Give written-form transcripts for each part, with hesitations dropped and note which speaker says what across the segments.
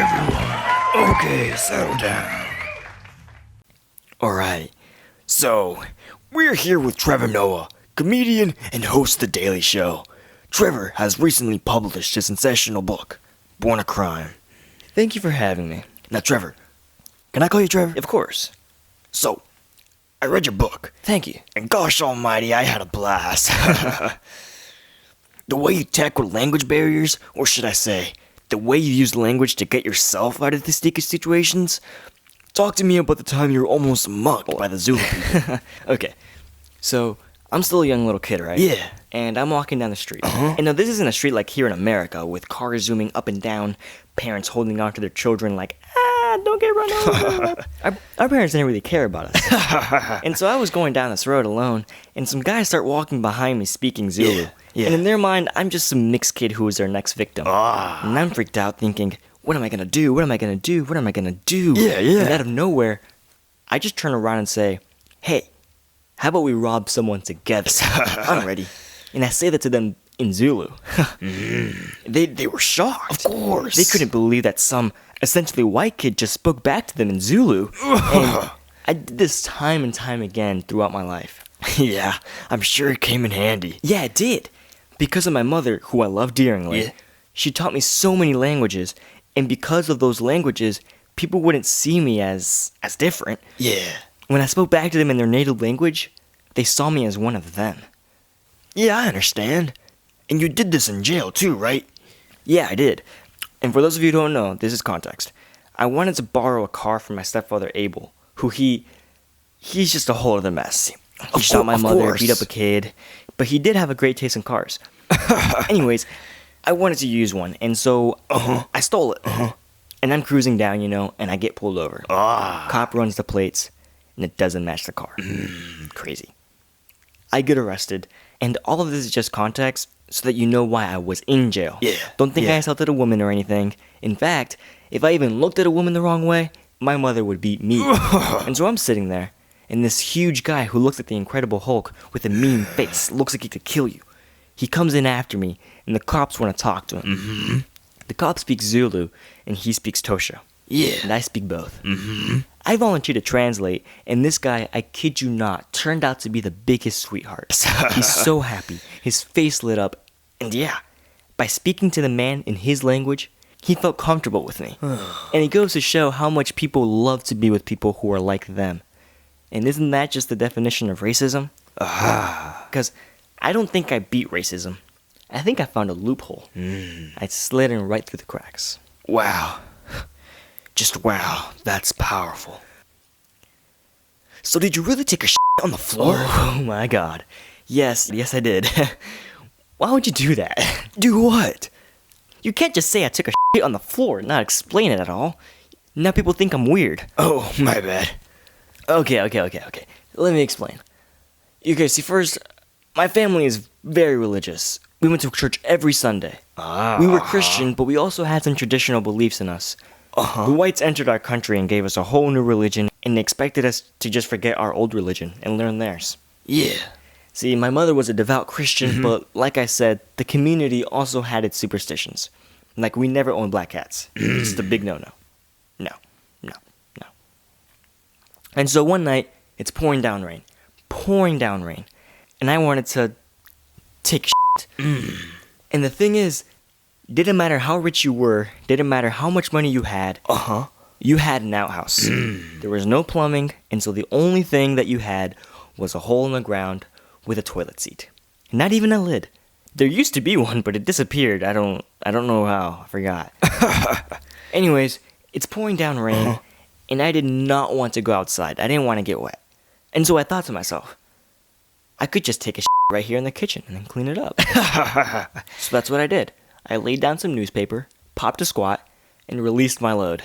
Speaker 1: everyone. Okay, settle down. Alright, so we're here with Trevor Noah, comedian and host of The Daily Show. Trevor has recently published his sensational book, Born a Crime.
Speaker 2: Thank you for having me.
Speaker 1: Now, Trevor, can I call you Trevor?
Speaker 2: Of course.
Speaker 1: So, I read your book,
Speaker 2: Thank you.
Speaker 1: and gosh almighty, I had a blast. The way you tackle language barriers, or should I say, the way you use language to get yourself out of the sticky situations. Talk to me about the time you were almost mugged by the Zulu people.
Speaker 2: Okay, so I'm still a young little kid, right?
Speaker 1: Yeah.
Speaker 2: And I'm walking down the street.
Speaker 1: Uh-huh.
Speaker 2: And now this isn't a street like here in America with cars zooming up and down, parents holding on to their children like, don't get run over. our parents didn't really care about us. And so I was going down this road alone, and some guys start walking behind me speaking Zulu.
Speaker 1: Yeah.
Speaker 2: And in their mind, I'm just some mixed kid who is their next victim. And I'm freaked out thinking, what am I gonna do? What am I gonna do? What am I gonna do?
Speaker 1: Yeah.
Speaker 2: And out of nowhere, I just turn around and say, hey, how about we rob someone together? I'm ready. And I say that to them in Zulu. They were shocked.
Speaker 1: Of course.
Speaker 2: They couldn't believe that some essentially white kid just spoke back to them in Zulu. And I did this time and time again throughout my life.
Speaker 1: Yeah, I'm sure it came in handy.
Speaker 2: Yeah, it did. Because of my mother, who I love dearly,
Speaker 1: Yeah.
Speaker 2: she taught me so many languages. And because of those languages, people wouldn't see me as different.
Speaker 1: Yeah.
Speaker 2: When I spoke back to them in their native language, they saw me as one of them.
Speaker 1: Yeah, I understand. And you did this in jail too, right?
Speaker 2: Yeah, I did. And for those of you who don't know, this is context. I wanted to borrow a car from my stepfather Abel, who he's just a whole other mess. He shot my mother,
Speaker 1: course.
Speaker 2: beat up a kid, but he did have a great taste in cars. Anyways, I wanted to use one, and so I stole it. And I'm cruising down, and I get pulled over. Cop runs the plates, and it doesn't match the car. Crazy. I get arrested, and all of this is just context so that you know why I was in jail.
Speaker 1: Yeah,
Speaker 2: Don't think I
Speaker 1: yeah.
Speaker 2: assaulted a woman or anything. In fact, if I even looked at a woman the wrong way, my mother would beat me. And so I'm sitting there, and this huge guy who looks like the Incredible Hulk with a mean face, looks like he could kill you. He comes in after me, and the cops want to talk to him. The cop speaks Zulu, and he speaks Tosha.
Speaker 1: Yeah.
Speaker 2: And I speak both. I volunteered to translate, and this guy, I kid you not, turned out to be the biggest sweetheart. He's so happy. His face lit up. And yeah, by speaking to the man in his language, he felt comfortable with me. And it goes to show how much people love to be with people who are like them. And isn't that just the definition of racism? Because I don't think I beat racism. I think I found a loophole. I slid in right through the cracks.
Speaker 1: Wow. Just wow, that's powerful. So did you really take a shit on the floor?
Speaker 2: Oh my god. Yes I did. Why would you do that?
Speaker 1: Do what?
Speaker 2: You can't just say I took a shit on the floor and not explain it at all. Now people think I'm weird.
Speaker 1: Oh, my bad.
Speaker 2: Okay. Let me explain. Okay, see, first, my family is very religious. We went to church every Sunday. We were Christian, but we also had some traditional beliefs in us. The whites entered our country and gave us a whole new religion, and they expected us to just forget our old religion and learn theirs.
Speaker 1: Yeah.
Speaker 2: See, my mother was a devout Christian, but like I said, the community also had its superstitions. Like, we never owned black cats. Just a big no-no. No. And so one night, it's pouring down rain. And I wanted to take shit. And the thing is, didn't matter how rich you were, didn't matter how much money you had, you had an outhouse. There was no plumbing, and so the only thing that you had was a hole in the ground with a toilet seat. Not even a lid. There used to be one, but it disappeared. I don't know how. I forgot. Anyways, it's pouring down rain, and I did not want to go outside. I didn't want to get wet. And so I thought to myself, I could just take a shit right here in the kitchen and then clean it up. So that's what I did. I laid down some newspaper, popped a squat, and released my load.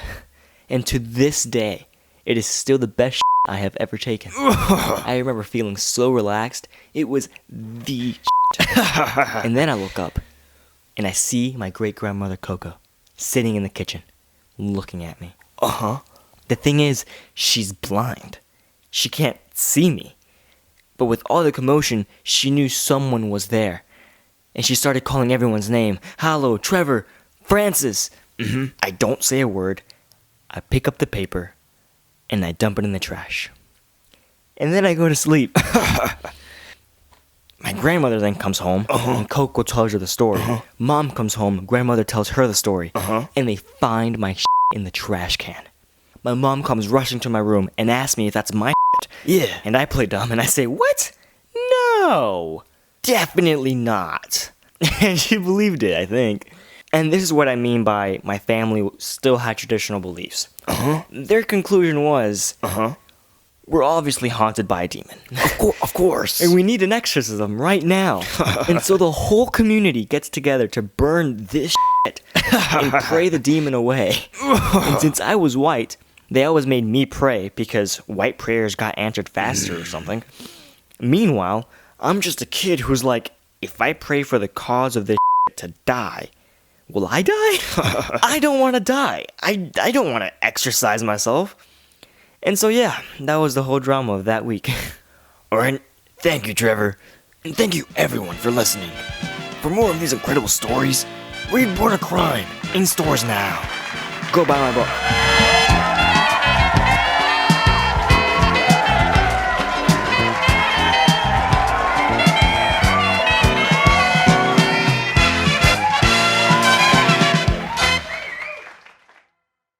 Speaker 2: And to this day, it is still the best shit I have ever taken. I remember feeling so relaxed. It was the shit. And then I look up, and I see my great-grandmother Coco sitting in the kitchen, looking at me. The thing is, she's blind. She can't see me. But with all the commotion, she knew someone was there. And she started calling everyone's name. Hallo, Trevor, Francis. I don't say a word. I pick up the paper, and I dump it in the trash. And then I go to sleep. My grandmother then comes home, and Coco tells her the story. Mom comes home, grandmother tells her the story, and they find my in the trash can. My mom comes rushing to my room and asks me if that's my
Speaker 1: Yeah.
Speaker 2: and I play dumb and I say, "What? No, definitely not." And she believed it, I think. And this is what I mean by my family still had traditional beliefs. Their conclusion was, we're obviously haunted by a demon.
Speaker 1: Of course.
Speaker 2: And we need an exorcism right now. And so the whole community gets together to burn this shit and pray the demon away. And since I was white, they always made me pray because white prayers got answered faster or something. Meanwhile, I'm just a kid who's like, if I pray for the cause of this shit to die, will I die? I don't want to die. I don't want to exercise myself. And so yeah, that was the whole drama of that week.
Speaker 1: Alright, thank you, Trevor. And thank you, everyone, for listening. For more of these incredible stories, read Born a Crime in stores now.
Speaker 2: Go buy my book.